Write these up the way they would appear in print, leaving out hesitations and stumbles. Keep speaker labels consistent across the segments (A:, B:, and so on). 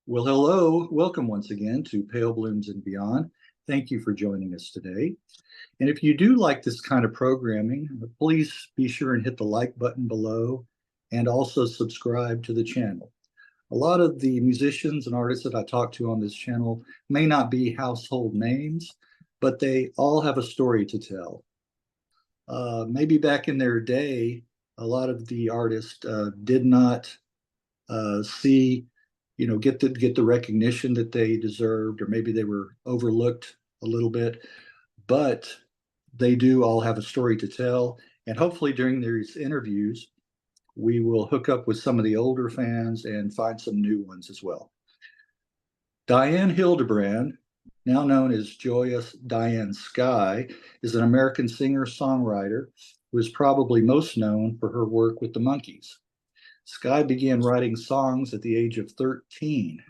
A: Well, hello. Welcome once again to Pale Blooms and Beyond. Thank you for joining us today. And if you do like this kind of programming, please be sure and hit the like button below and also subscribe to the channel. A lot of the musicians and artists that I talk to on this channel may not be household names, but they all have a story to tell. Maybe back in their day, a lot of the artists did not see, get the recognition that they deserved, or maybe they were overlooked a little bit. But they do all have a story to tell, and hopefully during these interviews, we will hook up with some of the older fans and find some new ones as well. Diane Hildebrand, now known as Joya Diane Skye, is an American singer-songwriter who is probably most known for her work with the Monkees. Skye began writing songs at the age of 13.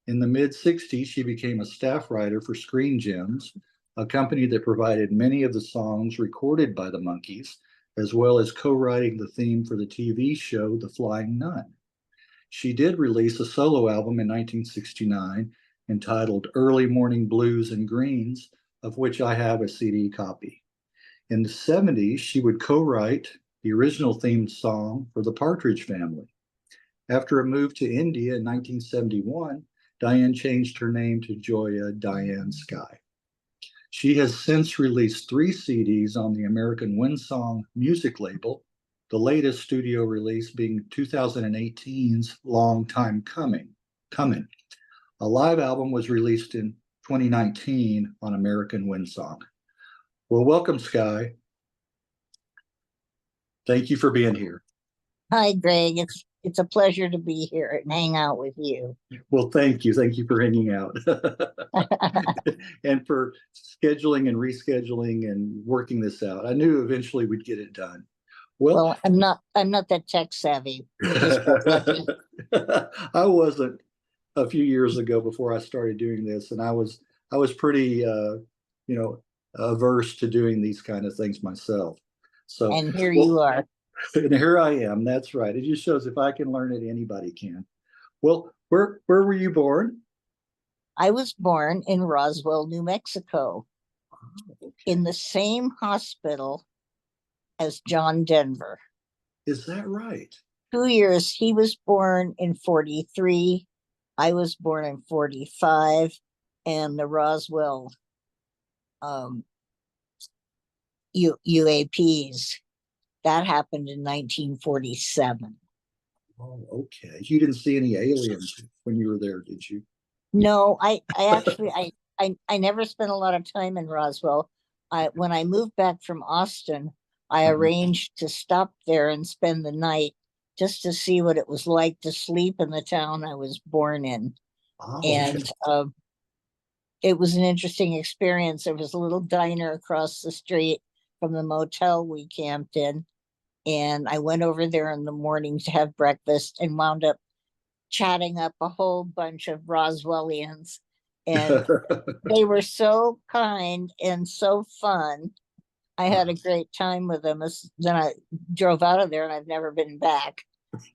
A: In the mid-60s, she became a staff writer for Screen Gems, a company that provided many of the songs recorded by the Monkees, as well as co-writing the theme for the TV show The Flying Nun. She did release a solo album in 1969 entitled Early Morning Blues and Greens, of which I have a CD copy. In the 70s, she would co-write the original theme song for the Partridge Family. After a move to India in 1971, Diane changed her name to Joya Diane Skye. She has since released 3 CDs on the American Windsong music label, the latest studio release being 2018's Long Time Comin. A live album was released in 2019 on American Windsong. Well, welcome, Skye. Thank you for being here.
B: Hi, Greg. It's a pleasure to be here and hang out with you.
A: Well, thank you. Thank you for hanging out and for scheduling and rescheduling and working this out. I knew eventually we'd get it done.
B: Well, I'm not that tech savvy.
A: I wasn't a few years ago before I started doing this, and I was pretty averse to doing these kind of things myself. So,
B: and here you are.
A: And here I am. That's right. It just shows if I can learn it, anybody can. Well, where were you born?
B: I was born in Roswell, New Mexico, in the same hospital as John Denver.
A: Is that right?
B: 2 years. He was born in 43. I was born in 45. And the Roswell UAPs, that happened in 1947.
A: Oh, okay. You didn't see any aliens when you were there, did you?
B: No, I actually I never spent a lot of time in Roswell. When I moved back from Austin, I arranged to stop there and spend the night just to see what it was like to sleep in the town I was born in.
A: Oh,
B: and it was an interesting experience. There was a little diner across the street from the motel we camped in. And I went over there in the morning to have breakfast and wound up chatting up a whole bunch of Roswellians. And they were so kind and so fun. I had a great time with them. Then I drove out of there and I've never been back.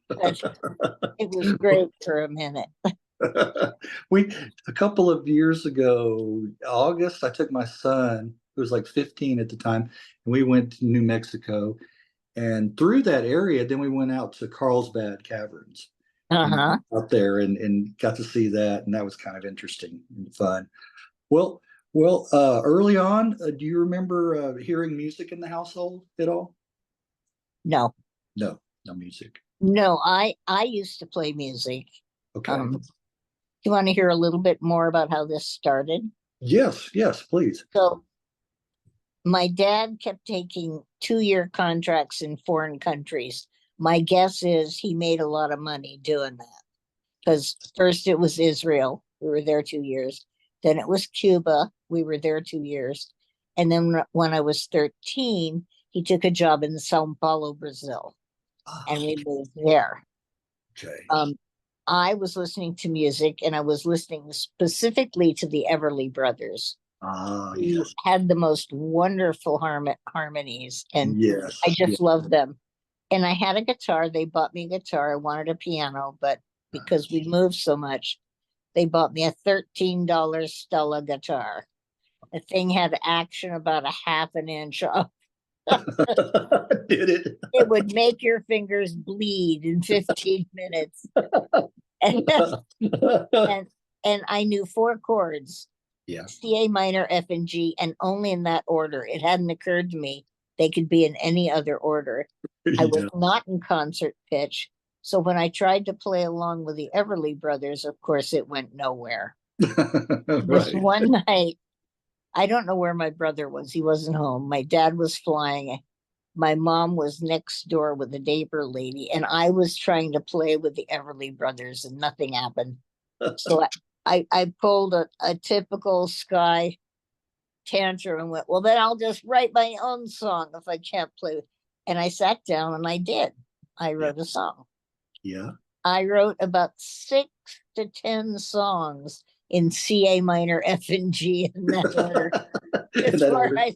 B: But it was great for a minute.
A: A couple of years ago, August, I took my son, who was like 15 at the time, and we went to New Mexico. And through that area, then we went out to Carlsbad Caverns out there and got to see that. And that was kind of interesting and fun. Well, early on, do you remember hearing music in the household at all?
B: No.
A: No music.
B: No, I used to play music.
A: Okay.
B: Do you want to hear a little bit more about how this started?
A: Yes, please.
B: So my dad kept taking 2-year contracts in foreign countries. My guess is he made a lot of money doing that. Because first it was Israel. We were there 2 years. Then it was Cuba. We were there 2 years. And then when I was 13, he took a job in Sao Paulo, Brazil. And we moved there.
A: Okay.
B: I was listening to music, and I was listening specifically to the Everly Brothers.
A: Yes.
B: Had the most wonderful harmonies, and
A: yes,
B: I just loved them. And I had a guitar. They bought me a guitar. I wanted a piano, but because we moved so much, they bought me a $13 Stella guitar. The thing had action about a half an inch off.
A: Did it?
B: It would make your fingers bleed in 15 minutes. And, and, and I knew 4 chords.
A: Yeah.
B: C, A minor, F, and G, and only in that order. It hadn't occurred to me they could be in any other order. I was not in concert pitch. So when I tried to play along with the Everly Brothers, of course, it went nowhere. This
A: Right.
B: one night, I don't know where my brother was. He wasn't home. My dad was flying. My mom was next door with a neighbor lady, and I was trying to play with the Everly Brothers, and nothing happened. So I pulled a typical Skye tantrum and went, well, then I'll just write my own song if I can't play. And I sat down and I did. I wrote a song.
A: Yeah.
B: I wrote about 6 to 10 songs in C, A minor, F, and G in that order. Before I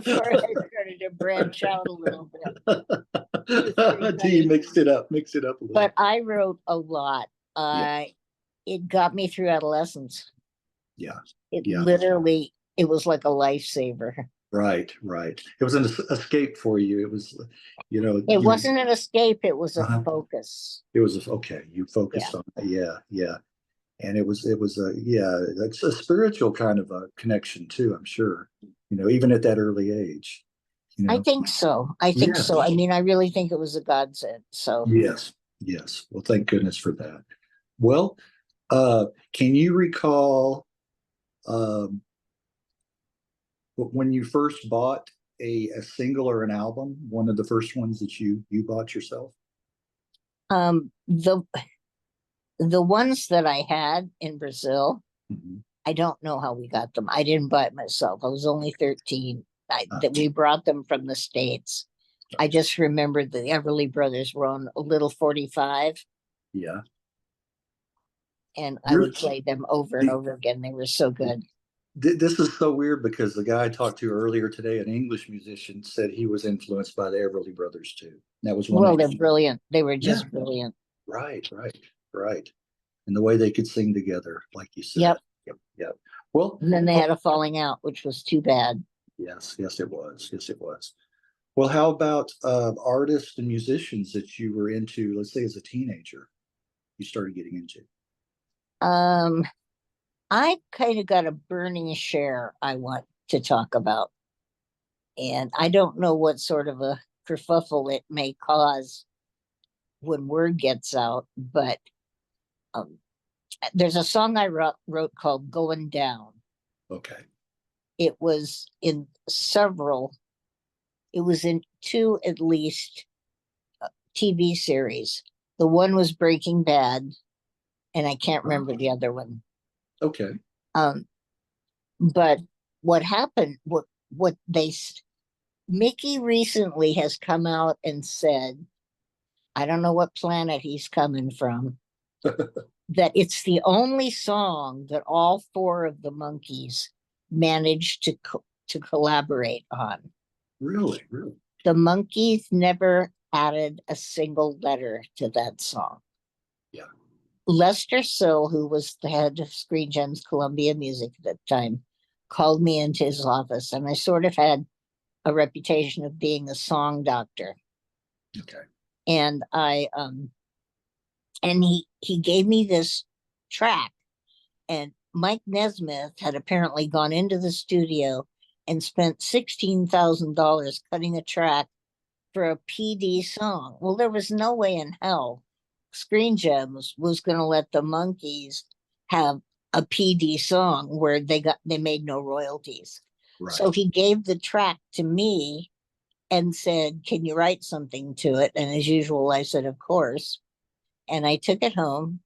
B: started to branch out a little bit.
A: You mixed it up a little.
B: But I wrote a lot.
A: Yeah.
B: It got me through adolescence.
A: Yeah.
B: It
A: Yeah.
B: literally, it was like a lifesaver.
A: Right. It was an escape for you. It was,
B: It wasn't an escape, it was a
A: Uh-huh.
B: focus.
A: It was okay. You focused on it. Yeah. And it was it's a spiritual kind of a connection too, I'm sure. Even at that early age.
B: I think so. I think so. I mean, I really think it was a godsend. So
A: Yes. Well, thank goodness for that. Well, can you recall um, when you first bought a single or an album, one of the first ones that you bought yourself?
B: the ones that I had in Brazil,
A: Mhm.
B: I don't know how we got them. I didn't buy it myself. I was only 13. That we brought them from the States. I just remembered the Everly Brothers were on a little 45.
A: Yeah.
B: And I would play them over and over again. They were so good.
A: This is so weird because the guy I talked to earlier today, an English musician, said he was influenced by the Everly Brothers too. That was one.
B: Well, they're brilliant. They were just brilliant.
A: Right. And the way they could sing together, like you said. Yep. Well,
B: and then they had a falling out, which was too bad.
A: Yes, it was. Well, how about artists and musicians that you were into, let's say as a teenager, you started getting into?
B: I kind of got a burning share I want to talk about. And I don't know what sort of a kerfuffle it may cause when word gets out, but there's a song I wrote called Going Down.
A: Okay.
B: It was in it was in 2 at least TV series. The one was Breaking Bad, and I can't remember the other one.
A: Okay.
B: But what happened, Mickey recently has come out and said, I don't know what planet he's coming from, that it's the only song that all 4 of the Monkees managed to collaborate on.
A: Really?
B: The Monkees never added a single letter to that song.
A: Yeah.
B: Lester Sill, who was the head of Screen Gems Columbia Music at the time, called me into his office, and I sort of had a reputation of being a song doctor.
A: Okay.
B: And he gave me this track, and Mike Nesmith had apparently gone into the studio and spent $16,000 cutting a track for a PD song. Well, there was no way in hell Screen Gems was going to let the Monkees have a PD song where they made no royalties. Right. So he gave the track to me and said, can you write something to it? And as usual, I said, of course. And I took it home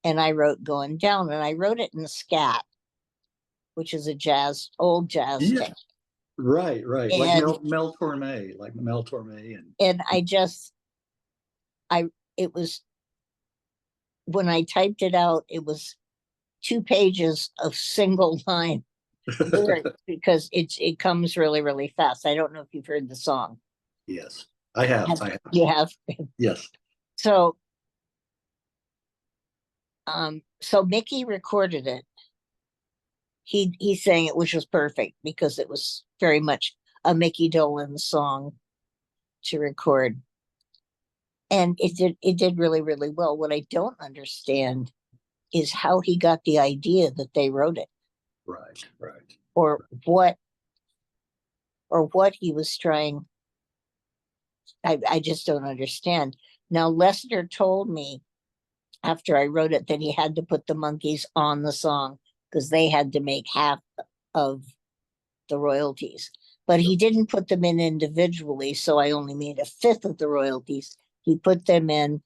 B: and I wrote Going Down, and I wrote it in scat, which is old jazz technique.
A: Right. And, Mel Torme, and
B: it was, when I typed it out, it was 2 pages of single line lyrics because it comes really, really fast. I don't know if you've heard the song.
A: Yes, I have.
B: You have?
A: Yes.
B: So So Mickey recorded it. He sang it, which was perfect because it was very much a Mickey Dolenz song to record. And it did really, really well. What I don't understand is how he got the idea that they wrote it.
A: Right, right.
B: Or what he was trying. I just don't understand. Now Lester told me after I wrote it that he had to put the Monkees on the song because they had to make half of the royalties. But he didn't put them in individually, so I only made a fifth of the royalties. He put them in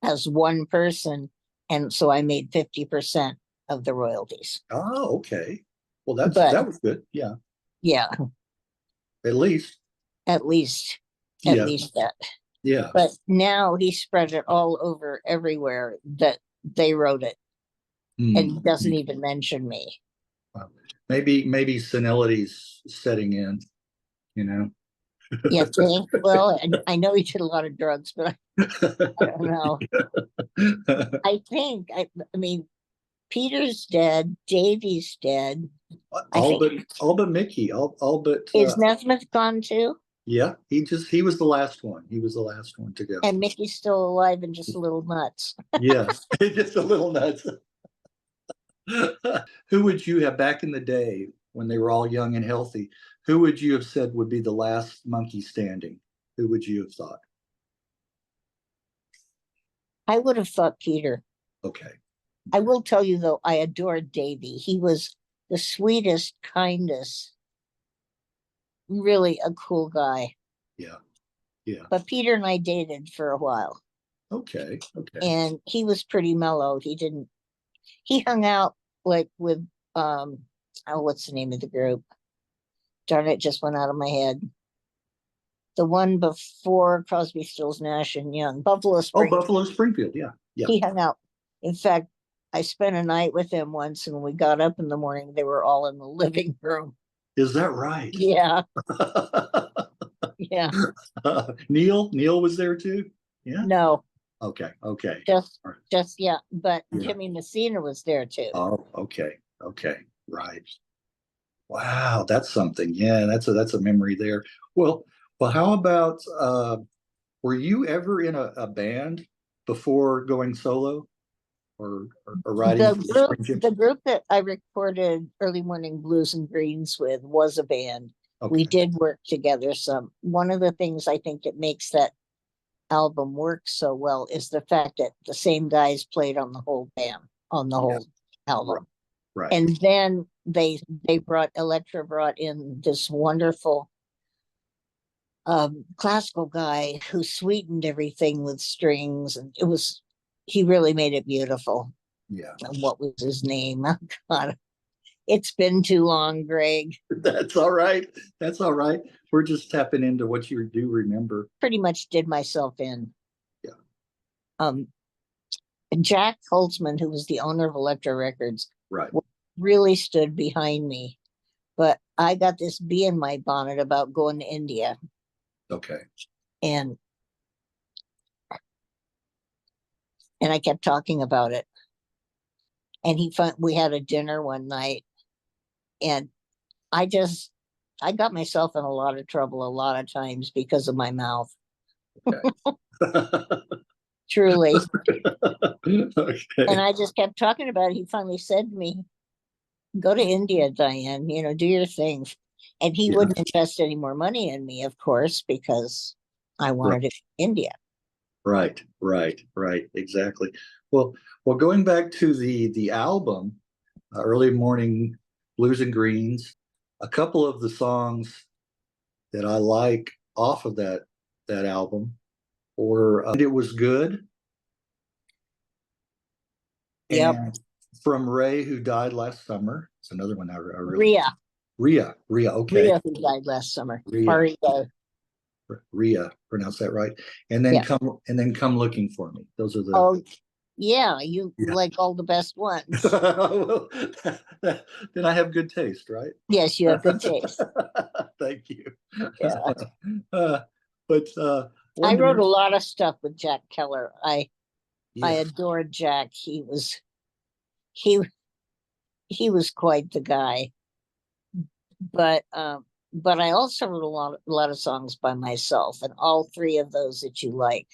B: as one person, and so I made 50% of the royalties.
A: Oh, okay. Well,
B: But
A: that was good. Yeah,
B: yeah,
A: at least.
B: at least
A: Yeah,
B: that.
A: yeah.
B: But now he spread it all over everywhere that they wrote it and doesn't even mention me.
A: Well, maybe senility's setting in, you know.
B: Yeah, think, well, I know he did a lot of drugs, but I don't know. I mean, Peter's dead, Davy's dead. I think
A: all but Mickey, all but
B: is Nesmith gone too?
A: yeah, he was the last one. He was the last one to go.
B: And Mickey's still alive and just a little nuts.
A: Yeah, just a little nuts. Who would you have back in the day when they were all young and healthy? Who would you have said would be the last monkey standing? Who would you have thought?
B: I would have thought Peter.
A: Okay.
B: I will tell you though, I adored Davy. He was the sweetest, kindest, really a cool guy.
A: Yeah. Yeah.
B: But Peter and I dated for a while.
A: Okay. Okay.
B: And he was pretty mellow. He hung out like with what's the name of the group? Darn it, just went out of my head. The one before Crosby, Stills, Nash and Young, Buffalo
A: Oh,
B: Springfield.
A: Buffalo Springfield. Yeah. Yeah.
B: He hung out. In fact, I spent a night with him once, and when we got up in the morning, they were all in the living room.
A: Is that right?
B: Yeah. Yeah.
A: Neil was there too? Yeah.
B: No.
A: Okay. Okay.
B: Just yeah. But
A: Yeah.
B: Jimmy Messina was there too.
A: Oh, okay. Okay. Right. Wow, that's something. Yeah, that's a memory there. Well, how about were you ever in a band before going solo or writing for the Spring Chips?
B: The group that I recorded Early Morning Blues and Greens with was a band.
A: Okay.
B: We did work together some. One of the things I think that makes that album work so well is the fact that the same guys played on the whole band, on the whole album.
A: Right.
B: And then Electra brought in this wonderful classical guy who sweetened everything with strings, and he really made it beautiful.
A: Yeah.
B: And what was his name? Oh, God, it's been too long, Greg.
A: That's all right. That's all right. We're just tapping into what you do remember.
B: Pretty much did myself in.
A: Yeah.
B: Jack Holtzman, who was the owner of Elektra Records,
A: right,
B: really stood behind me. But I got this bee in my bonnet about going to India.
A: Okay.
B: And I kept talking about it. And we had a dinner one night, and I got myself in a lot of trouble a lot of times because of my mouth. Okay. Truly. Okay. And I just kept talking about it. He finally said to me, "Go to India, Diane, do your thing." And he wouldn't invest any more money in me, of course, because I wanted it in India.
A: Right. Exactly. Well, going back to the album, Early Morning Blues and Greens, a couple of the songs that I like off of that album were It Was Good.
B: Yep.
A: And From Ray, Who Died Last Summer. It's another one I really Rhea. Okay.
B: Rhea, who died last summer.
A: Rhea, pronounce that right. And then Come Looking for Me. Those are the.
B: Oh, yeah, you like all the best ones.
A: Well, then I have good taste, right?
B: Yes, you have good taste.
A: Thank you.
B: Yeah.
A: But
B: I wrote a lot of stuff with Jack Keller. I adored Jack. He was he he was quite the guy. But I also wrote a lot of songs by myself, and all three of those that you like,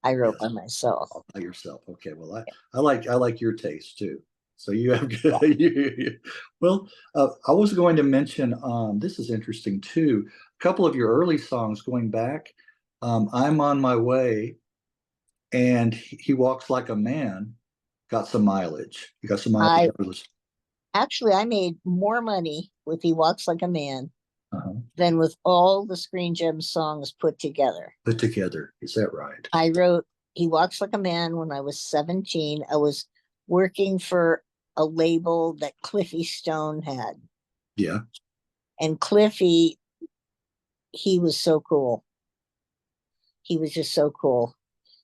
B: I wrote by
A: Yes,
B: myself.
A: all by yourself. Okay, well, I like your taste too. So you have good. Well, I was going to mention. This is interesting too. A couple of your early songs going back. I'm on my way, and he walks like a man. Got some mileage. You got some mileage.
B: I Actually, I made more money with He Walks Like a Man
A: Uh-huh.
B: than with all the Screen Gems songs put together.
A: Put together. Is that right?
B: I wrote He Walks Like a Man when I was 17. I was working for a label that Cliffy Stone had.
A: Yeah.
B: And Cliffy, he was so cool. He was just so cool.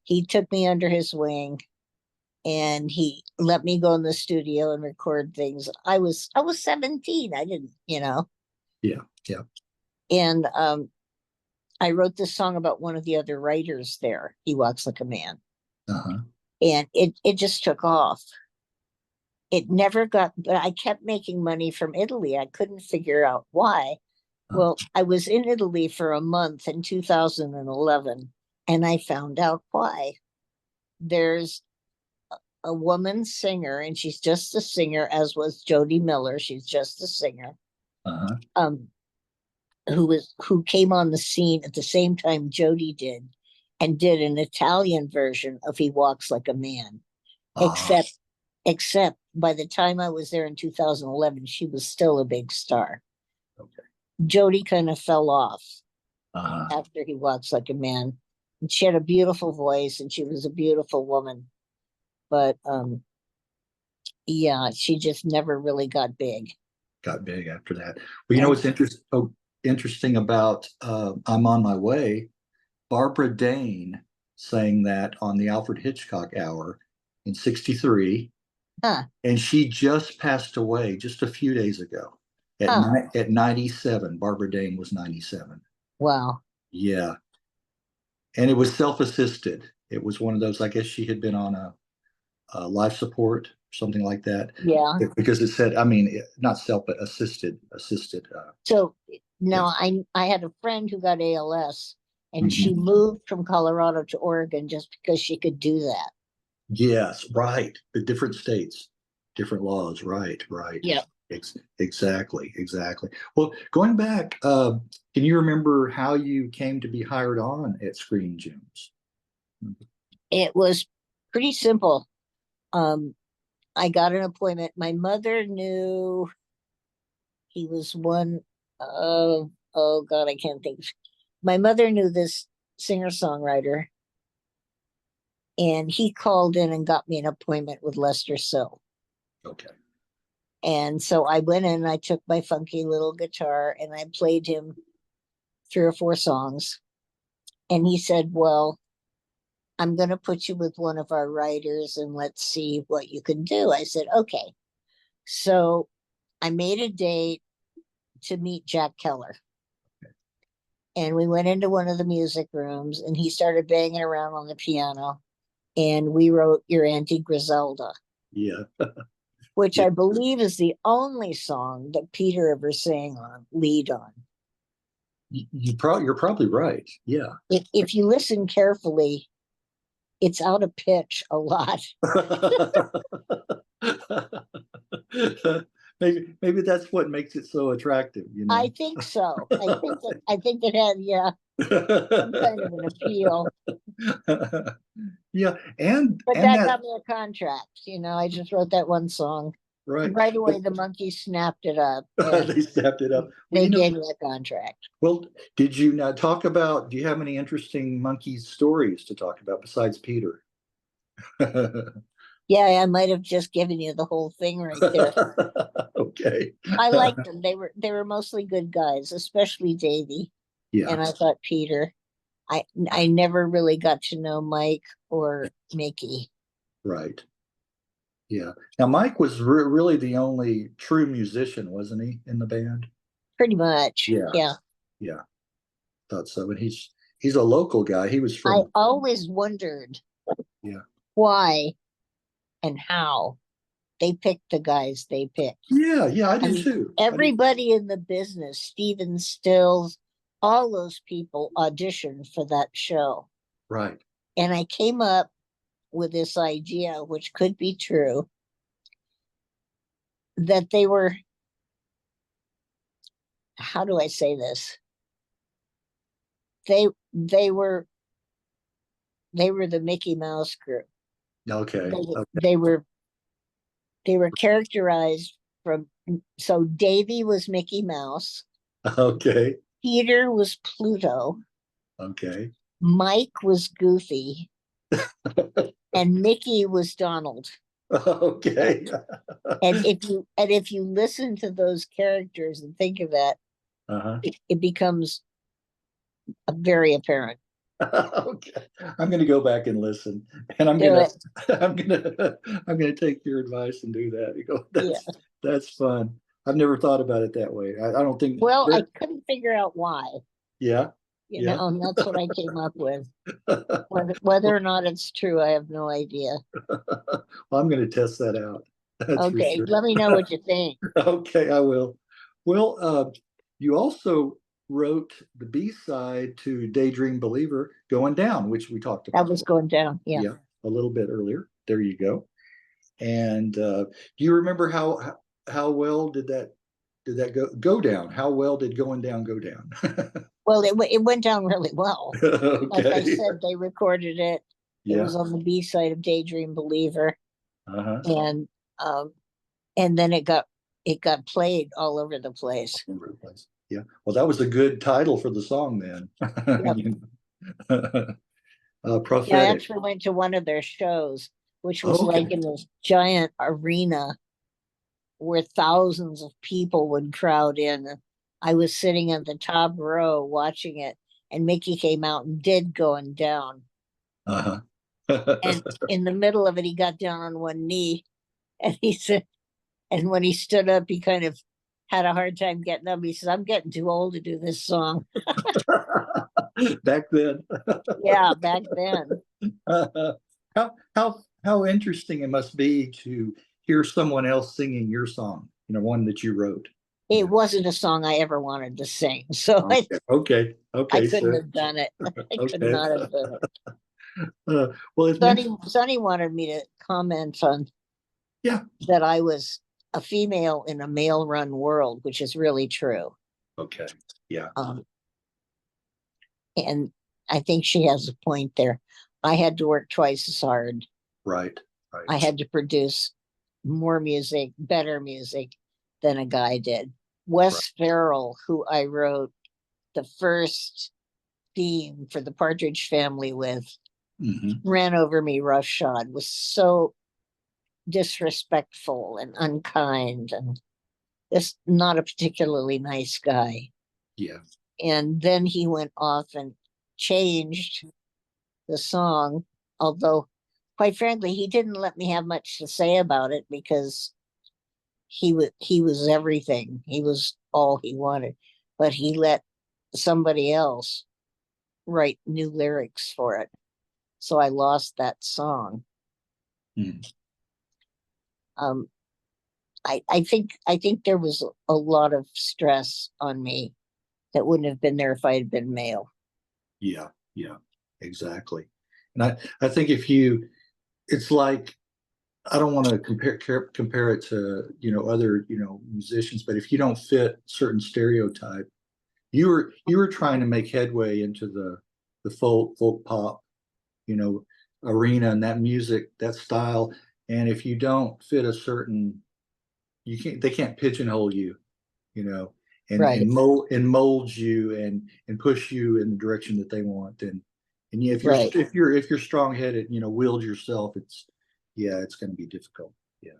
B: He took me under his wing and he let me go in the studio and record things. I was 17. I didn't,
A: Yeah. Yeah.
B: and I wrote this song about one of the other writers there. He Walks Like a Man.
A: Uh-huh.
B: And it just took off. It never got, but I kept making money from Italy. I couldn't figure out why. Well, I was in Italy for a month in 2011, and I found out why. There's a woman singer, and she's just a singer, as was Jody Miller. She's just a singer.
A: Uh-huh.
B: Who came on the scene at the same time Jody did, and did an Italian version of He Walks Like a Man.
A: Ah,
B: Except by the time I was there in 2011, she was still a big star.
A: okay.
B: Jody kind of fell off
A: Uh-huh.
B: after He Walks Like a Man. And she had a beautiful voice and she was a beautiful woman. But yeah, she just never really got big.
A: Got big after that. Well, you know
B: And
A: what's interesting about I'm on my way? Barbara Dane sang that on the Alfred Hitchcock Hour in 63.
B: huh,
A: And she just passed away just a few days ago
B: huh,
A: at 97. Barbara Dane was 97.
B: wow.
A: Yeah. And it was self-assisted. It was one of those, I guess she had been on a life support, something like that.
B: Yeah.
A: Because it said, I mean, not self, but assisted.
B: So
A: Yeah.
B: now I had a friend who got ALS and she
A: Mhm.
B: moved from Colorado to Oregon just because she could do that.
A: Yes, right. The different states, different laws. Right, right.
B: Yeah.
A: Exactly, exactly. Well, going back, can you remember how you came to be hired on at Screen Gems?
B: It was pretty simple. Um, I got an appointment. My mother knew he was one of, oh God, I can't think. My mother knew this singer-songwriter, and he called in and got me an appointment with Lester Sill.
A: Okay.
B: And so I went in, I took my funky little guitar and I played him 3 or 4 songs. And he said, well, I'm going to put you with one of our writers and let's see what you can do. I said, okay. So I made a date to meet Jack Keller. And we went into one of the music rooms and he started banging around on the piano. And we wrote Your Auntie Griselda,
A: Yeah.
B: which
A: Yeah.
B: I believe is the only song that Peter ever sang on, lead on.
A: You're probably right. Yeah.
B: If you listen carefully, it's out of pitch a lot.
A: Maybe that's what makes it so attractive, you
B: I
A: know.
B: think so. I think it had, yeah, some kind of an appeal.
A: Yeah, and
B: But
A: and
B: that
A: that
B: got me a contract. I just wrote that one song.
A: right.
B: Right away,
A: Well,
B: the Monkees snapped it up and
A: they stepped it up. Well,
B: they gave me a contract.
A: well, did you now talk about? Do you have any interesting monkey stories to talk about besides Peter?
B: Yeah, I might have just given you the whole thing right there.
A: Okay.
B: I liked them. They were mostly good guys, especially Davy.
A: Yeah,
B: And I thought Peter. I never really got to know Mike or Mickey.
A: right. Yeah. Now, Mike was really the only true musician, wasn't he, in the band?
B: Pretty much.
A: Yeah.
B: Yeah.
A: Yeah. Thought so. And he's a local guy. He was
B: I
A: from.
B: always wondered
A: Yeah.
B: why and how they picked the guys they picked.
A: Yeah, yeah, I
B: I
A: did
B: mean,
A: too.
B: everybody in the business, Stephen Stills, all those people auditioned for that show.
A: Right.
B: And I came up with this idea, which could be true, that they were, how do I say this? They they were they were the Mickey Mouse group.
A: Okay.
B: They were characterized from, so Davy was Mickey Mouse,
A: Okay.
B: Peter was Pluto,
A: Okay.
B: Mike was Goofy, and Mickey was Donald.
A: Okay.
B: And if you listen to those characters and think of that,
A: Uh-huh.
B: it becomes very apparent.
A: Okay. I'm gonna go back and listen, and
B: Do it.
A: I'm gonna I'm gonna take your advice and do that. You go,
B: Yeah.
A: that's fun. I've never thought about it that way. I don't think
B: Well, I couldn't figure out why,
A: yeah.
B: you
A: Yeah.
B: know, and that's what I came up with. Whether or not it's true, I have no idea.
A: Well, I'm gonna test that out. That's for
B: Okay,
A: sure.
B: let me know what you think.
A: Okay, I will. Well, you also wrote the B-side to Daydream Believer, Going Down, which we talked
B: That
A: about.
B: was going down. Yeah.
A: Yeah, a little bit earlier. There you go. And do you remember how well did that go down? How well did Going Down go down?
B: Well, it went down really well. Like I
A: Okay.
B: said, they recorded it. It
A: Yeah.
B: was on the B side of Daydream Believer,
A: Uh-huh.
B: um, and then it got played all over the place.
A: Yeah. Well, that was a good title for the song then.
B: Yep.
A: You know.
B: Yeah, I
A: Prophetic.
B: actually went to one of their shows, which was
A: Okay.
B: like in this giant arena where thousands of people would crowd in. I was sitting at the top row watching it, and Mickey came out and did Going Down.
A: Uh-huh.
B: And in the middle of it, he got down on one knee and he said, and when he stood up, he kind of had a hard time getting up. He says, I'm getting too old to do this song.
A: Back then.
B: Yeah, back then.
A: How interesting it must be to hear someone else singing your song, one that you wrote.
B: It wasn't a song I ever wanted to sing. So
A: Okay.
B: I
A: Okay,
B: couldn't
A: sir.
B: have done it. I could
A: Okay.
B: not have done it.
A: Well, it's
B: Sonny wanted me to comment on
A: yeah.
B: that I was a female in a male run world, which is really true.
A: Okay. Yeah.
B: And I think she has a point there. I had to work twice as hard.
A: Right. Right.
B: I had to produce more music, better music than a guy did. Wes Farrell, who I wrote the first theme for the Partridge Family with, ran over me roughshod, was so disrespectful and unkind, and just not a particularly nice guy.
A: Yeah.
B: And then he went off and changed the song, although quite frankly, he didn't let me have much to say about it because he was everything. He was all he wanted, but he let somebody else write new lyrics for it. So I lost that song. I think there was a lot of stress on me that wouldn't have been there if I had been male.
A: Yeah, exactly. And I think it's like, I don't want to compare it to, other, musicians, but if you don't fit certain stereotype, you were trying to make headway into the folk pop, arena and that music, that style. And if you don't fit a certain, they can't pigeonhole you, and mold you and push you in the direction that they want. And if you're strong-headed, willed yourself, it's going to be difficult. Yeah.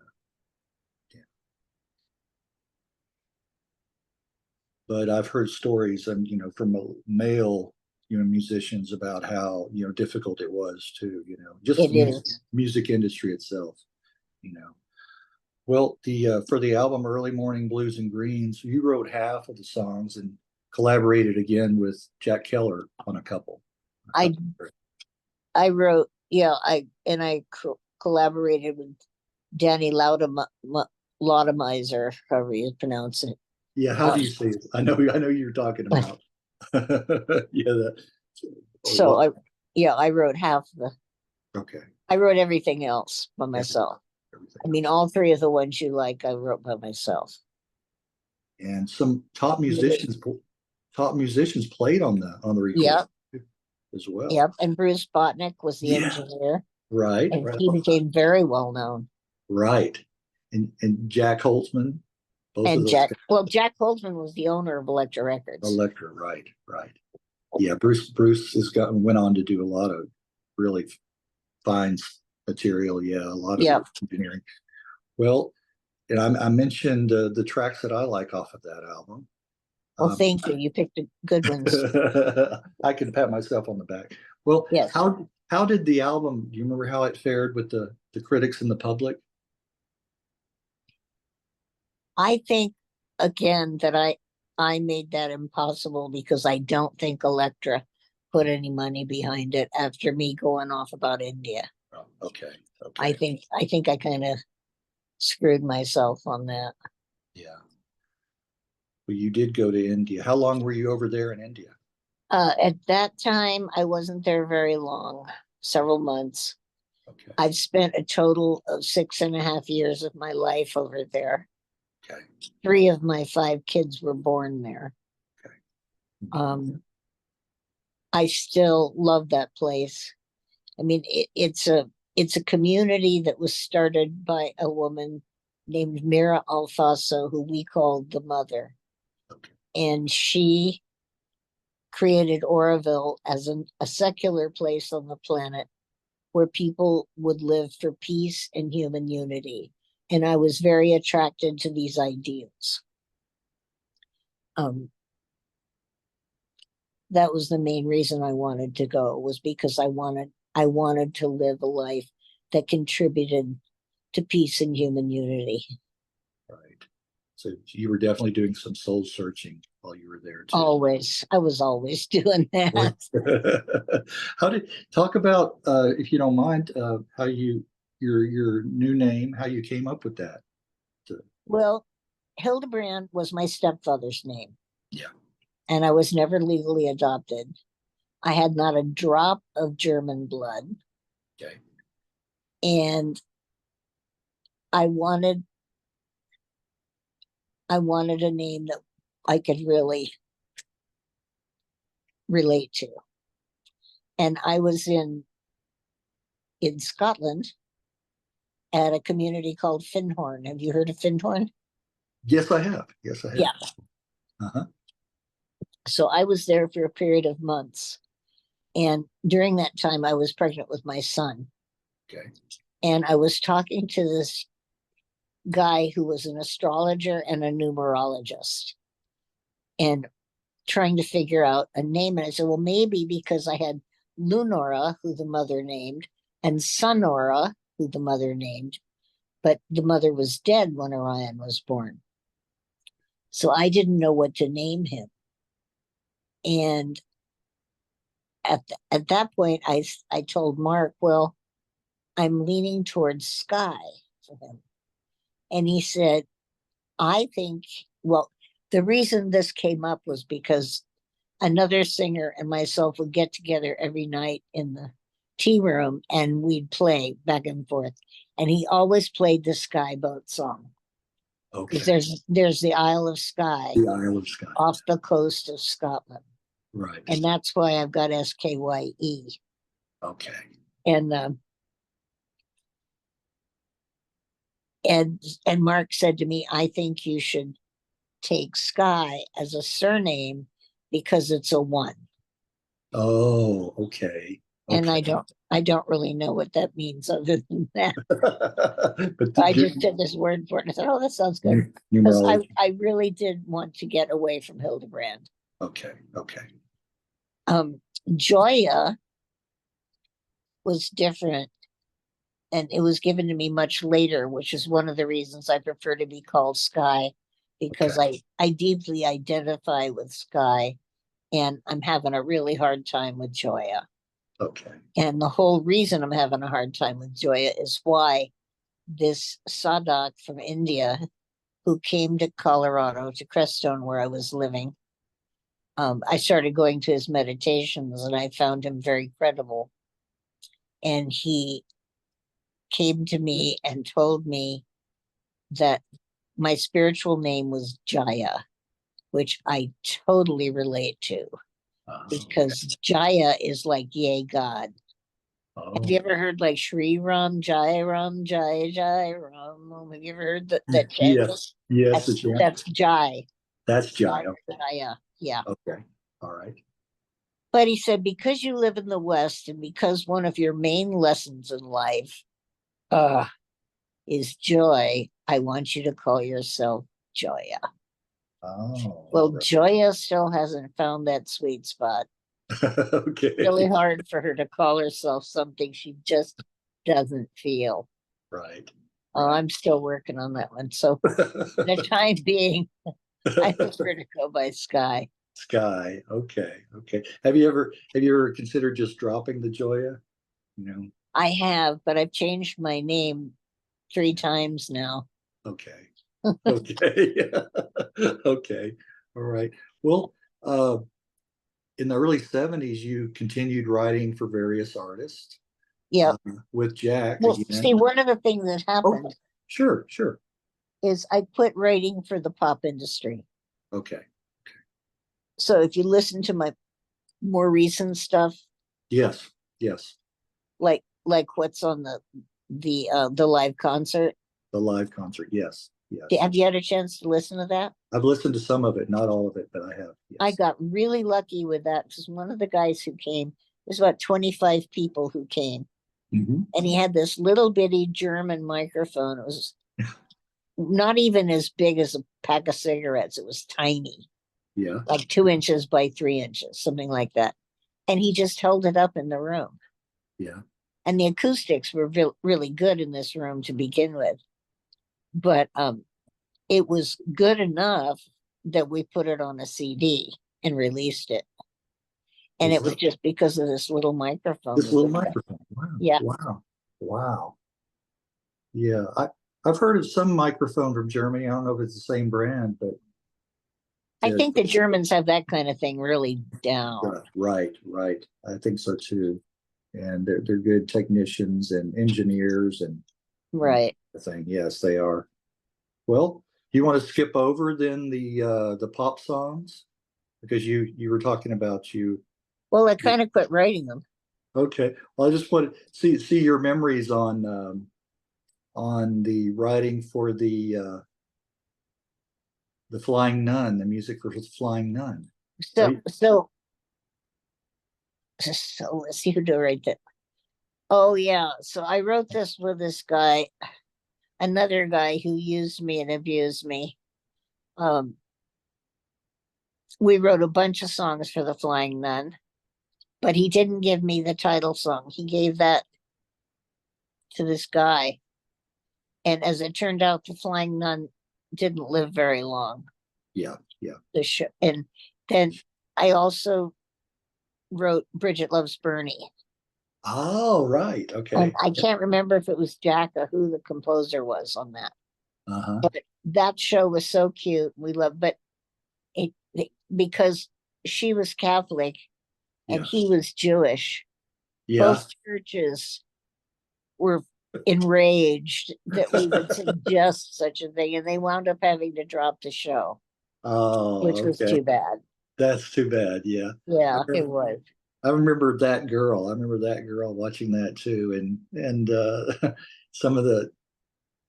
A: But I've heard stories, and from male, musicians about how difficult it was too. Just
B: it is.
A: Music industry itself. Well, for the album Early Morning Blues and Greens, you wrote half of the songs and collaborated again with Jack Keller on a couple.
B: I wrote, I collaborated with Danny Laudemizer, however you pronounce it.
A: Yeah, how do you say it? I know you're talking about. Yeah, that.
B: So I wrote half the.
A: Okay.
B: I wrote everything else by myself.
A: Everything
B: I mean,
A: else.
B: all three of the ones you like, I wrote by myself.
A: And some top musicians played on the recording
B: Yep,
A: as well.
B: yep. And Bruce Botnick was the
A: Yeah,
B: engineer,
A: right,
B: and
A: right,
B: he became very well known.
A: right. And Jack Holtzman, both of
B: And
A: those guys,
B: Jack Holtzman was the owner of Elektra Records.
A: Electra, right, right. Yeah, Bruce went on to do a lot of really fine material. Yeah, a lot of
B: Yep.
A: engineering. Well, and I mentioned the tracks that I like off of that album.
B: Well, thank you. You picked the good ones.
A: I can pat myself on the back. Well,
B: Yes.
A: how did the album? Do you remember how it fared with the critics and the public?
B: I think again that I made that impossible because I don't think Elektra put any money behind it after me going off about India.
A: Oh, okay,
B: I
A: okay,
B: think I kind of screwed myself on that.
A: yeah. Well, you did go to India. How long were you over there in India?
B: At that time, I wasn't there very long, several months.
A: Okay,
B: I've spent a total of 6.5 years of my life over there.
A: okay,
B: 3 of my 5 kids were born there.
A: okay.
B: I still love that place. I mean, it's a community that was started by a woman named Mira Alfaso, who we called the mother,
A: Okay.
B: and she created Oroville as a secular place on the planet where people would live for peace and human unity. And I was very attracted to these ideals. Um, that was the main reason I wanted to go, was because I wanted to live a life that contributed to peace and human unity.
A: Right. So you were definitely doing some soul searching while you were there too.
B: Always, I was always doing that.
A: How did talk about if you don't mind how your new name, how you came up with that?
B: Well, Hildebrand was my stepfather's name,
A: Yeah.
B: and I was never legally adopted. I had not a drop of German blood,
A: Okay.
B: and I wanted I wanted a name that I could really relate to. And I was in Scotland at a community called Findhorn. Have you heard of Findhorn?
A: Yes, I have. Yes, I have.
B: Yeah.
A: Uh-huh.
B: So I was there for a period of months. And during that time, I was pregnant with my son.
A: Okay.
B: And I was talking to this guy who was an astrologer and a numerologist and trying to figure out a name. And I said, well, maybe because I had Lunora, who the mother named, and Sonora, who the mother named, but the mother was dead when Orion was born. So I didn't know what to name him. And at that point, I told Mark, well, I'm leaning towards Sky for him. And he said, I think, well, the reason this came up was because another singer and myself would get together every night in the tea room and we'd play back and forth. And he always played the Sky Boat song. Because
A: Okay.
B: there's the Isle of Skye
A: The Isle of Skye.
B: off the coast of Scotland.
A: Right.
B: And that's why I've got SKYE.
A: Okay.
B: And and Mark said to me, I think you should take Sky as a surname because it's a one.
A: Oh, okay.
B: And
A: Okay.
B: I don't really know what that means other than that.
A: But
B: I just took his word for it. And I said, oh, that sounds good. Because
A: numerology.
B: I really did want to get away from Hildebrand.
A: Okay. Okay.
B: Joya was different, and it was given to me much later, which is one of the reasons I prefer to be called Sky, because
A: Okay.
B: I deeply identify with Sky, and I'm having a really hard time with Joya.
A: Okay.
B: And the whole reason I'm having a hard time with Joya is why this Sadak from India who came to Colorado, to Crestone, where I was living. I started going to his meditations and I found him very credible. And he came to me and told me that my spiritual name was Jaya, which I totally relate to because Jaya is like yay God. Have you ever heard like Shri Ram, Jai Ram, Jai Jai Ram? Have you ever heard that chant?
A: Yes, yes,
B: That's Jai.
A: That's Jai. Okay.
B: Jaya, yeah.
A: Okay. All right.
B: But he said, because you live in the West and because one of your main lessons in life is joy, I want you to call yourself Joya.
A: Oh.
B: Well,
A: Right.
B: Joya still hasn't found that sweet spot.
A: Okay.
B: Really hard for her to call herself something she just doesn't feel.
A: Right.
B: Oh, I'm still working on that one. So for the time being, I prefer to go by Skye.
A: Skye. Okay. Okay. Have you ever considered just dropping the Joya? You know.
B: I have, but I've changed my name 3 times now.
A: Okay. Okay. Okay. All right. Well, in the early 70s, you continued writing for various artists.
B: Yeah.
A: With Jack
B: Well,
A: again.
B: see, one of the things that happened
A: Sure.
B: is I quit writing for the pop industry.
A: Okay.
B: So if you listen to my more recent stuff,
A: Yes.
B: like what's on the live concert,
A: The live concert. Yes.
B: have you had a chance to listen to that?
A: I've listened to some of it, not all of it, but I have. Yes.
B: I got really lucky with that because one of the guys who came, there's about 25 people who came,
A: Mhm.
B: and he had this little bitty German microphone. It was not even as big as a pack of cigarettes. It was tiny.
A: Yeah.
B: Like 2 inches by 3 inches, something like that. And he just held it up in the room.
A: Yeah.
B: And the acoustics were really good in this room to begin with. But it was good enough that we put it on a CD and released it. And it was just because of this little microphone.
A: This little microphone. Wow.
B: Yeah.
A: Wow. Yeah. I've heard of some microphone from Germany. I don't know if it's the same brand, but
B: I think the Germans have that kind of thing really down.
A: Right. I think so too. And they're good technicians and engineers and
B: right.
A: Thing. Yes, they are. Well, you want to skip over then the pop songs because you were talking about you.
B: Well, I kind of quit writing them.
A: Okay. Well, I just want to see your memories on the writing for the Flying Nun, the music for Flying Nun.
B: So let's see who do right there. Oh yeah. So I wrote this with this guy, another guy who used me and abused me. We wrote a bunch of songs for the Flying Nun, but he didn't give me the title song. He gave that to this guy. And as it turned out, the Flying Nun didn't live very long.
A: Yeah.
B: And then I also wrote Bridget Loves Bernie.
A: Oh, right. Okay.
B: And I can't remember if it was Jack or who the composer was on that. But that show was so cute. We loved, but it because she was Catholic and he was Jewish. Both churches were enraged that we would suggest such a thing, and they wound up having to drop the show. Which was too bad.
A: That's too bad. Yeah.
B: Yeah, it was.
A: I remember that girl. I remember that girl watching that too, and some of the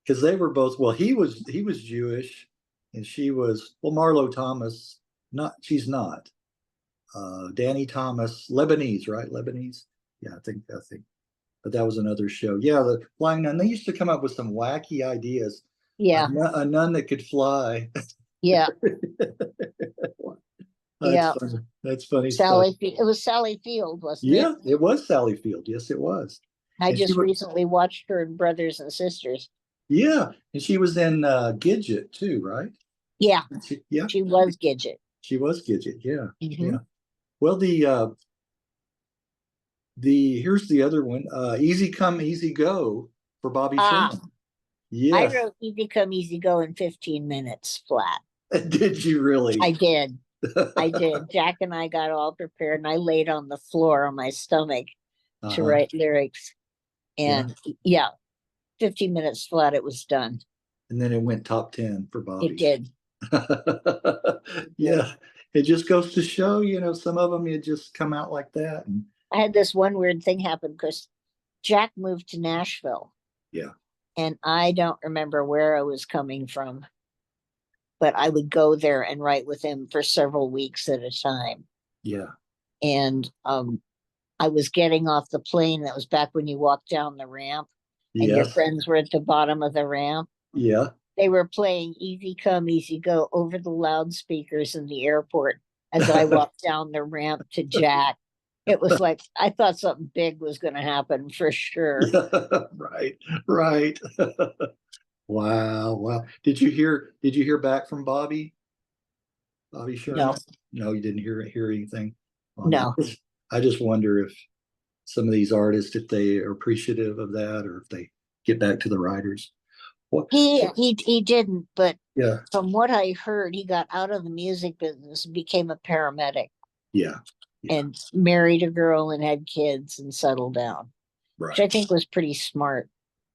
A: because they were both. Well, he was Jewish, and she was Marlo Thomas. She's not. Danny Thomas, Lebanese, right? Lebanese. Yeah, I think. But that was another show. Yeah, the Flying Nun. They used to come up with some wacky ideas.
B: Yeah,
A: a nun that could fly.
B: Yeah.
A: That's funny
B: Sally,
A: stuff.
B: it was Sally Field, wasn't it?
A: Yeah, it was Sally Field. Yes, it was.
B: I just recently watched her in Brothers and Sisters.
A: Yeah, and she was in Gidget too, right?
B: Yeah,
A: yeah,
B: she was Gidget.
A: She was Gidget. Yeah,
B: yeah.
A: Well, here's the other one. Easy Come, Easy Go for Bobby Sherman.
B: I
A: Yes.
B: wrote Easy Come, Easy Go in 15 minutes flat.
A: Did you really?
B: I did. I did. Jack and I got all prepared and I laid on the floor on my stomach to
A: Uh-huh.
B: write lyrics.
A: Yeah.
B: And yeah, 15 minutes flat, it was done.
A: And then it went top 10 for
B: It
A: Bobby.
B: did.
A: Yeah. It just goes to show, some of them you just come out like that. And
B: I had this one weird thing happen because Jack moved to Nashville
A: yeah.
B: and I don't remember where I was coming from, but I would go there and write with him for several weeks at a time.
A: Yeah.
B: And I was getting off the plane. That was back when you walked down the ramp and your
A: Yes.
B: friends were at the bottom of the ramp.
A: Yeah.
B: They were playing Easy Come, Easy Go over the loudspeakers in the airport as I walked down the ramp to Jack. It was like I thought something big was going to happen for sure.
A: Right. Right. Wow. Wow. Did you hear back from Bobby
B: No,
A: Sherman? No, you didn't hear anything on
B: no,
A: that. I just wonder if some of these artists, if they are appreciative of that, or if they get back to the writers. What?
B: he didn't. But
A: Yeah.
B: from what I heard, he got out of the music business and became a paramedic
A: Yeah. Yeah.
B: and married a girl and had kids and settled down, which I
A: Right.
B: think was pretty smart.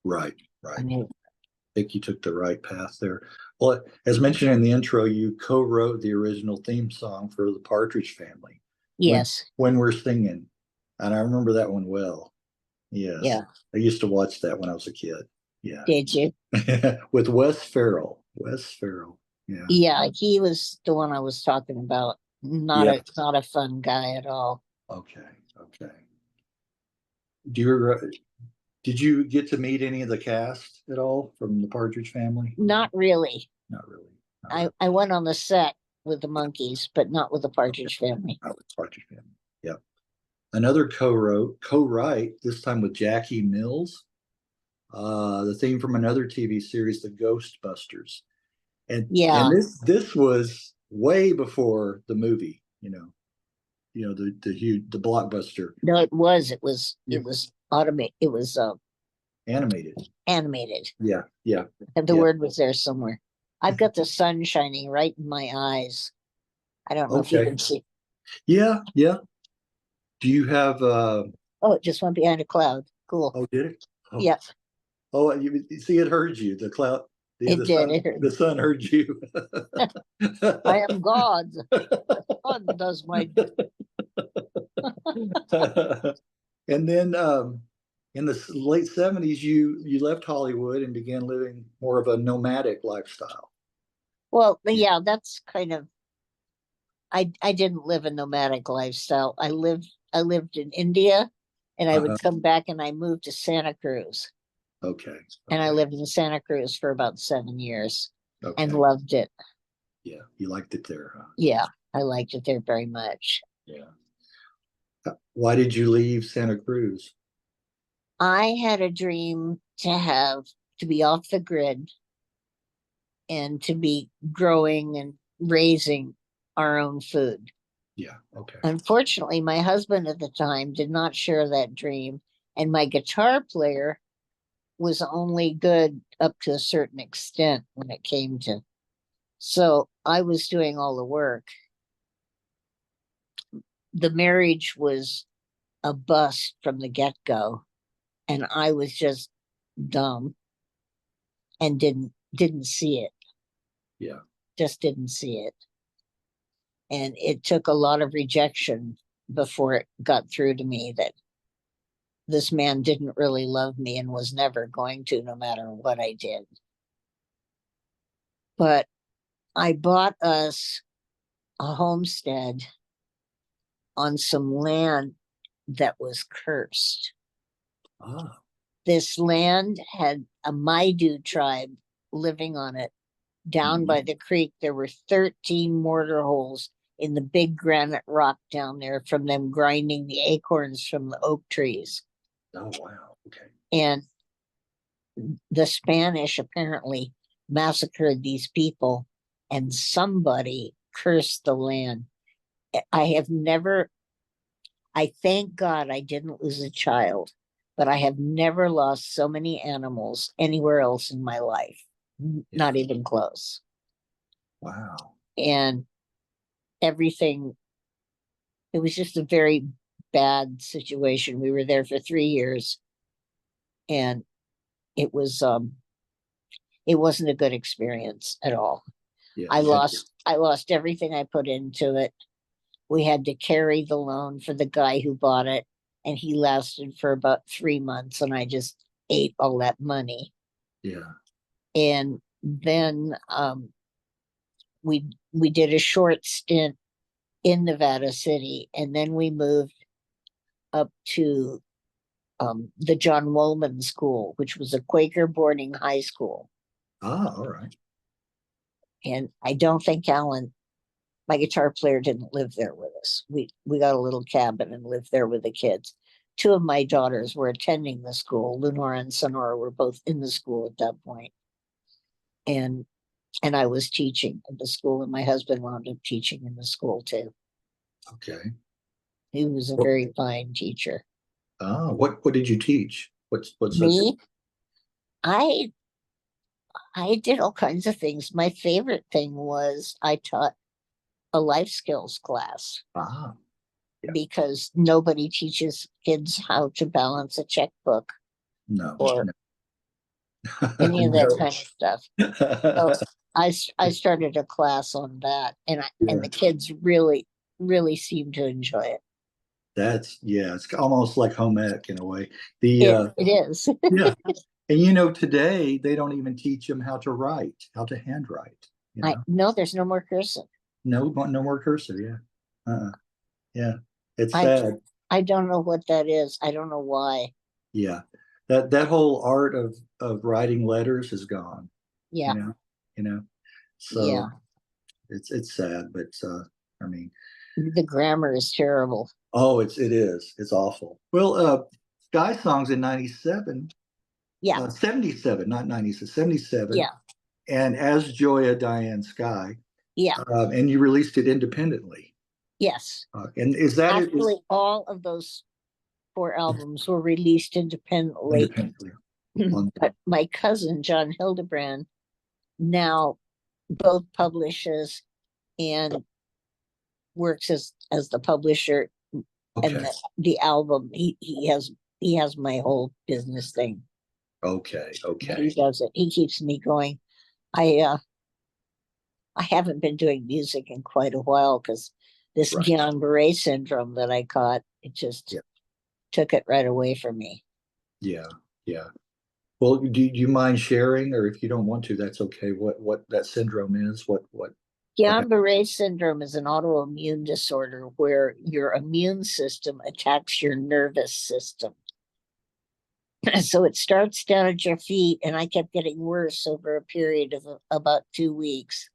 A: Right.
B: I
A: Right.
B: mean,
A: I think you took the right path there. Well, as mentioned in the intro, you co-wrote the original theme song for the Partridge Family. When
B: yes,
A: when we're singing, and I remember that one well. Yes,
B: yeah.
A: I used to watch that when I was a kid. Yeah,
B: Did you?
A: with Wes Farrell. Wes Farrell. Yeah,
B: Yeah, he was the one I was talking about.
A: yeah.
B: Not a fun guy at all.
A: Okay, okay. Do you did you get to meet any of the cast at all from the Partridge Family?
B: Not really.
A: Not really. Not really.
B: I went on the set with the Monkees, but not with the
A: Okay.
B: Partridge Family.
A: Not with the Partridge Family. Yeah. Another co-write, this time with Jackie Mills, the theme from another TV series, The Ghostbusters. And
B: Yeah,
A: this was way before the movie, the blockbuster.
B: no,
A: Yeah.
B: it was automate. It was
A: Animated.
B: animated,
A: Yeah, yeah,
B: and the
A: yeah.
B: word was there somewhere. I've got the sun shining right in my eyes. I don't know if you
A: Okay.
B: can see.
A: Yeah, yeah. Do you have
B: Oh, it just went behind a cloud. Cool.
A: oh, did it? Oh,
B: Yep,
A: oh, you see, it heard you. The cloud,
B: it
A: the
B: did.
A: sun,
B: It
A: the
B: heard.
A: sun heard you.
B: I am God. The sun does my.
A: And then in the late 70s, you left Hollywood and began living more of a nomadic lifestyle.
B: Well,
A: Yeah.
B: yeah, that's kind of. I didn't live a nomadic lifestyle. I lived in India, and I would
A: Uh-huh.
B: come back, and I moved to Santa Cruz,
A: Okay.
B: and I
A: Okay.
B: lived in Santa Cruz for about 7 years, and
A: Okay.
B: loved it.
A: Yeah. You liked it there, huh?
B: Yeah, I liked it there very much.
A: Yeah. Why did you leave Santa Cruz?
B: I had a dream to be off the grid and to be growing and raising our own food.
A: Yeah. Okay.
B: Unfortunately, my husband at the time did not share that dream, and my guitar player was only good up to a certain extent when it came to. So I was doing all the work. The marriage was a bust from the get go, and I was just dumb and didn't see it.
A: Yeah.
B: Just didn't see it. And it took a lot of rejection before it got through to me that this man didn't really love me and was never going to, no matter what I did. But I bought us a homestead on some land that was cursed.
A: Ah.
B: This land had a Maidu tribe living on it. Down by the creek, there were 13 mortar holes in the big granite rock down there from them grinding the acorns from the oak trees.
A: Oh, wow. Okay.
B: And the Spanish apparently massacred these people, and somebody cursed the land. I have never, I thank God I didn't lose a child, but I have never lost so many animals anywhere else in my life. Not
A: Yeah.
B: even close.
A: Wow.
B: And everything, it was just a very bad situation. We were there for 3 years, and it was it wasn't a good experience at all.
A: Yeah.
B: I lost everything I put into it. We had to carry the loan for the guy who bought it, and he lasted for about 3 months, and I just ate all that money.
A: Yeah.
B: And then we did a short stint in Nevada City, and then we moved up to the John Woolman School, which was a Quaker boarding high school.
A: Ah, all right.
B: And I don't think Alan, my guitar player, didn't live there with us. We got a little cabin and lived there with the kids. Two of my daughters were attending the school. Lenora and Sonora were both in the school at that point. And I was teaching at the school, and my husband wound up teaching in the school too.
A: Okay.
B: He was a
A: What,
B: very fine teacher.
A: what did you teach? What subject?
B: Me, I I did all kinds of things. My favorite thing was I taught a life skills class,
A: Ah, yeah.
B: because nobody teaches kids how to balance a checkbook
A: No,
B: or
A: no.
B: any of that
A: No.
B: kind of stuff. So I started a class on that, and
A: Yeah.
B: the kids really seemed to enjoy it.
A: Yeah, it's almost like home ec in a way. The
B: It is.
A: Yeah. And today they don't even teach them how to write, how to handwrite, you
B: I
A: know.
B: no, there's no more cursive.
A: No more cursive, yeah. Yeah. It's
B: I
A: sad.
B: I don't know what that is. I don't know why.
A: Yeah. That whole art of writing letters is gone, you
B: Yeah,
A: know, you know.
B: yeah.
A: So it's sad, but I mean,
B: The grammar is terrible.
A: oh, it is. It's awful. Well, Sky Songs in 97,
B: Yeah,
A: 77, not 96, 77,
B: yeah,
A: and as Joya Diane Skye,
B: yeah.
A: and you released it independently.
B: Yes.
A: And is that it is
B: Actually, all of those four albums were released independently.
A: independently on?
B: But my cousin, John Hildebrand, now both publishes and works as the publisher, and
A: Okay,
B: the album, he has my whole business thing.
A: okay.
B: He does it. He keeps me going. I haven't been doing music in quite a while because this
A: Right.
B: Guillain-Barré syndrome that I caught, it just
A: Yeah,
B: took it right away from me.
A: yeah, yeah. Well, do you mind sharing, or if you don't want to, that's okay. What that syndrome is? What happened?
B: Guillain-Barré syndrome is an autoimmune disorder where your immune system attacks your nervous system. So it starts down at your feet, and I kept getting worse over a period of about 2 weeks.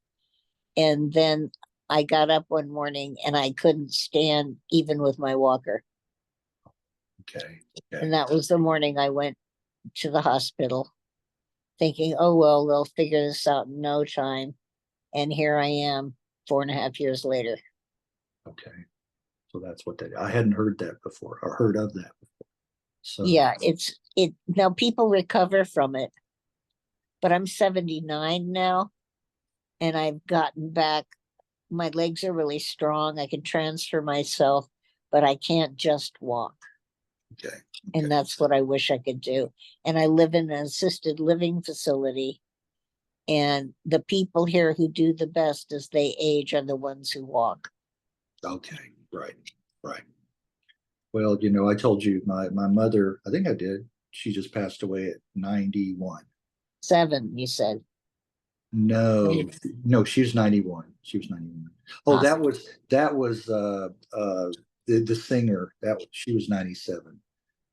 B: And then I got up one morning and I couldn't stand even with my walker.
A: Okay,
B: And
A: okay,
B: that was the morning I went to the hospital thinking, oh, well, they'll figure this out in no time. And here I am 4.5 years later.
A: okay. So that's what that. I hadn't heard that before, or heard of that before. So
B: Yeah, it now people recover from it, but I'm 79 now, and I've gotten back. My legs are really strong. I can transfer myself, but I can't just walk.
A: okay,
B: And
A: okay.
B: that's what I wish I could do. And I live in an assisted living facility, and the people here who do the best as they age are the ones who walk.
A: Okay, right, right. Well, I told you my mother, I think I did. She just passed away at 91.
B: 7, you said.
A: No, no, she was 91. She was 91. Oh,
B: Ah,
A: that was the singer. She was 97.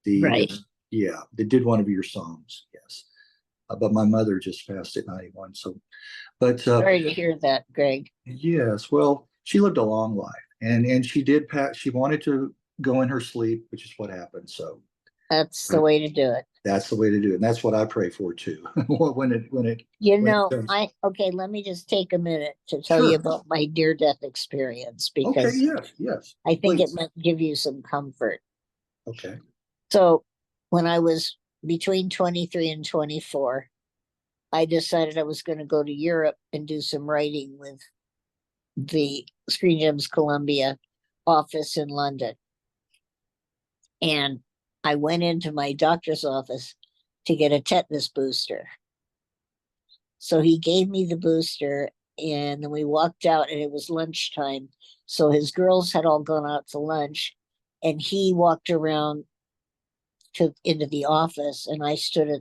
A: The
B: right.
A: Yeah, they did one of your songs, yes. But my mother just passed at 91. So, but
B: Sorry to hear that, Greg.
A: yes, well, she lived a long life, and she did pass. She wanted to go in her sleep, which is what happened. So
B: That's the way to do it.
A: that's the way to do it, and that's what I pray for too. When it comes.
B: Okay, let me just take a minute to tell you
A: Sure.
B: about my near death experience,
A: Okay.
B: because
A: Yes. Yes.
B: I think it
A: Please.
B: might give you some comfort.
A: Okay.
B: So when I was between 23 and 24, I decided I was going to go to Europe and do some writing with the Screen Gems Columbia office in London. And I went into my doctor's office to get a tetanus booster. So he gave me the booster, and then we walked out, and it was lunchtime. So his girls had all gone out to lunch, and he walked around into the office, and I stood at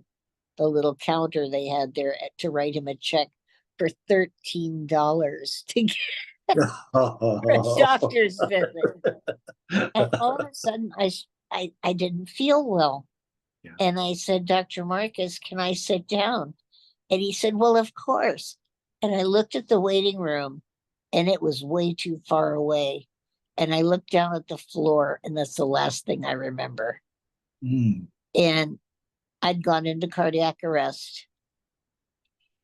B: the little counter they had there to write him a check for $13 to get a doctor's visit. And all of a sudden, I didn't feel well.
A: Yeah.
B: And I said, Dr. Marcus, can I sit down? And he said, well, of course. And I looked at the waiting room, and it was way too far away. And I looked down at the floor, and that's the last thing I remember. And I'd gone into cardiac arrest.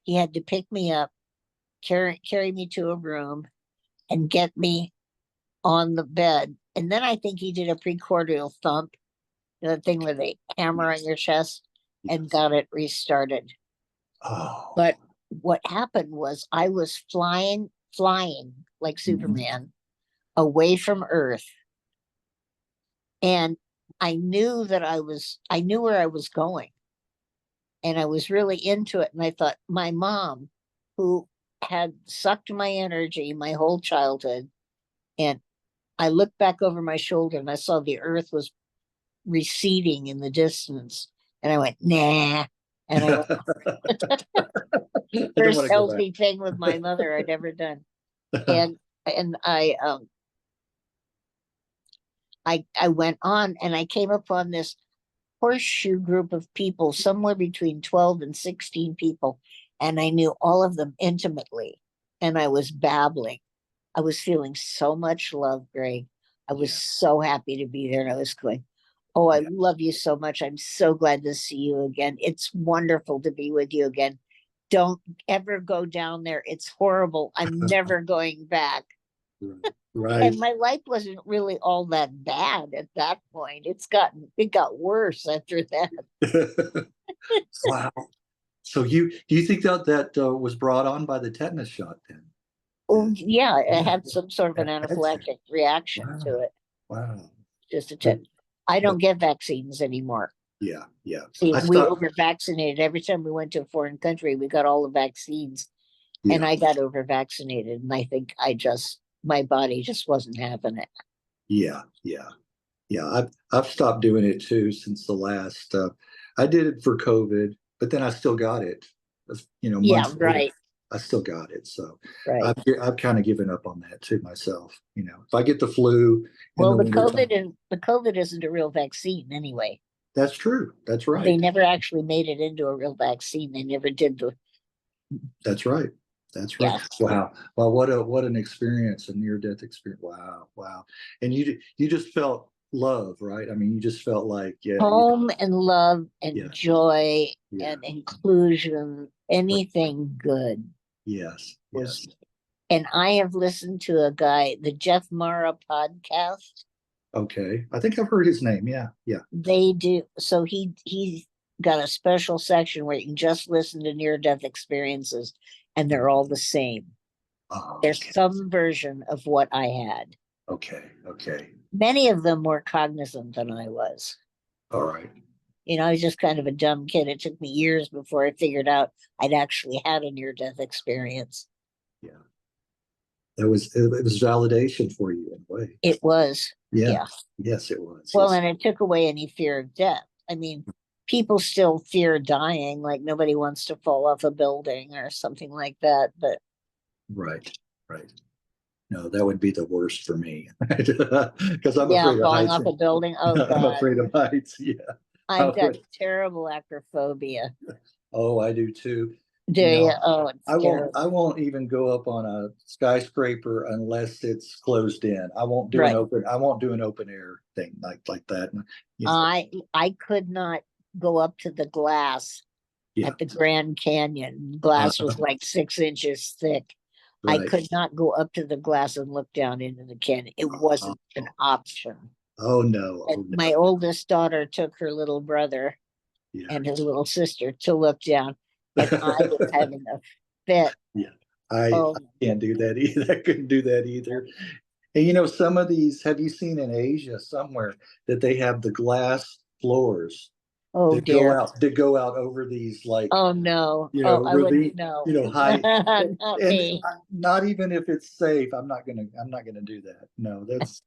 B: He had to pick me up, carry me to a room, and get me on the bed. And then I think he did a precordial thump, the thing where they hammer on your chest, and got it restarted.
A: Oh.
B: But what happened was I was flying like Superman away from Earth. And I knew where I was going. And I was really into it. And I thought, my mom, who had sucked my energy my whole childhood, and I looked back over my shoulder and I saw the Earth was receding in the distance. And I went, nah. And I went, first healthy thing with my mother I'd ever done. And I went on, and I came upon this horseshoe group of people, somewhere between 12 and 16 people. And I knew all of them intimately. And I was babbling. I was feeling so much love, Greg. I was so happy to be there. And I was going, oh, I love you so much. I'm so glad to see you again. It's wonderful to be with you again. Don't ever go down there. It's horrible. I'm never going back.
A: Right.
B: And my life wasn't really all that bad at that point. It got worse after that.
A: Wow. So do you think that was brought on by the tetanus shot then?
B: Oh, yeah, it had some sort of an anaphylactic reaction to it.
A: Wow.
B: Just a tip. I don't get vaccines anymore.
A: Yeah.
B: See, we over vaccinated. Every time we went to a foreign country, we got all the vaccines. And I got over vaccinated. And I think my body just wasn't having it.
A: Yeah. I've stopped doing it too since the last. I did it for COVID, but then I still got it. Months later, I still got it. So I've kind of given up on that too myself. If I get the flu,
B: well, the COVID isn't a real vaccine anyway.
A: That's true. That's right.
B: They never actually made it into a real vaccine. They never did
A: That's right. That's right. Yes. Wow. Well, what an experience, a near-death experience. Wow. And you just felt love, right? I mean, you just felt like
B: home and love and joy and inclusion, anything good.
A: Yes.
B: And I have listened to the Jeff Mara podcast.
A: Okay. I think I've heard his name. Yeah.
B: They do. So he's got a special section where you can just listen to near-death experiences, and they're all the same. There's some version of what I had.
A: Okay.
B: Many of them more cognizant than I was.
A: All right.
B: I was just kind of a dumb kid. It took me years before I figured out I'd actually had a near-death experience.
A: Yeah. It was validation for you in a way.
B: It was.
A: Yeah. Yes, it was.
B: Well, and it took away any fear of death. I mean, people still fear dying, like nobody wants to fall off a building or something like that. But
A: right. No, that would be the worst for me because I'm afraid of
B: falling
A: heights.
B: Off a building. Oh, God.
A: I'm afraid of heights. Yeah,
B: I've got terrible acrophobia.
A: Oh, I do too.
B: Do you? Oh,
A: I won't even go up on a skyscraper unless it's closed in. I won't do an open air thing like that.
B: I could not go up to the glass at the Grand Canyon. Glass was like 6 inches thick. Right. I could not go up to the glass and look down into the canyon. It wasn't an option.
A: Oh no. Oh
B: And
A: no.
B: my oldest daughter took her little brother
A: Yeah.
B: and his little sister to look down, and I was having a fit.
A: Yeah. I
B: Oh,
A: can't do that either. I couldn't do that either. And some of these, have you seen in Asia somewhere that they have the glass floors
B: oh dear.
A: that go out over these, like,
B: Oh no. Oh, I
A: where
B: wouldn't
A: the,
B: know.
A: high,
B: Not
A: and
B: me.
A: not even if it's safe, I'm not gonna do that. No, that's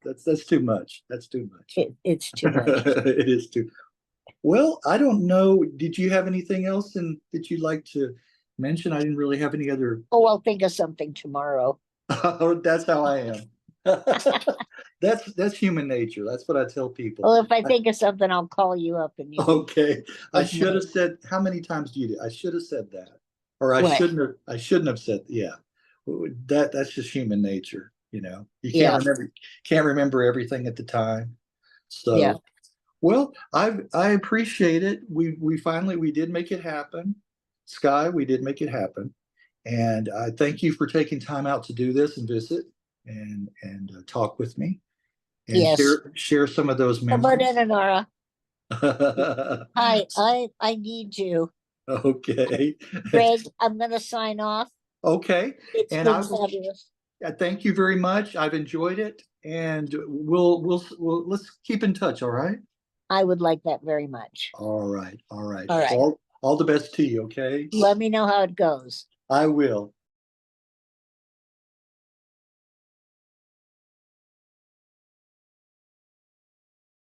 A: too much. That's too much.
B: It's too much.
A: It is too. Well, I don't know. Did you have anything else that you'd like to mention? I didn't really have any other.
B: Oh, I'll think of something tomorrow.
A: That's how I am. That's human nature. That's what I tell people.
B: Well, if I think of something, I'll call you up and you can
A: Okay. I
B: think
A: should
B: of
A: have said, how many times do you do? I should have said that. Or
B: what.
A: I shouldn't have said, yeah. That's just human nature. You
B: Yeah,
A: can't remember everything at the time.
B: yeah.
A: So, well, I appreciate it. We did make it happen. Skye, we did make it happen. And I thank you for taking time out to do this and visit and talk with me and
B: Yes.
A: share some of those
B: Come on in,
A: memories.
B: Honora. I need you.
A: Okay.
B: Greg, I'm gonna sign off.
A: Okay.
B: It's
A: And
B: been
A: I will
B: fabulous.
A: thank you very much. I've enjoyed it. And let's keep in touch, all right?
B: I would like that very much.
A: All right. All right.
B: All right.
A: All the best to you, okay?
B: Let me know how it goes.
A: I will.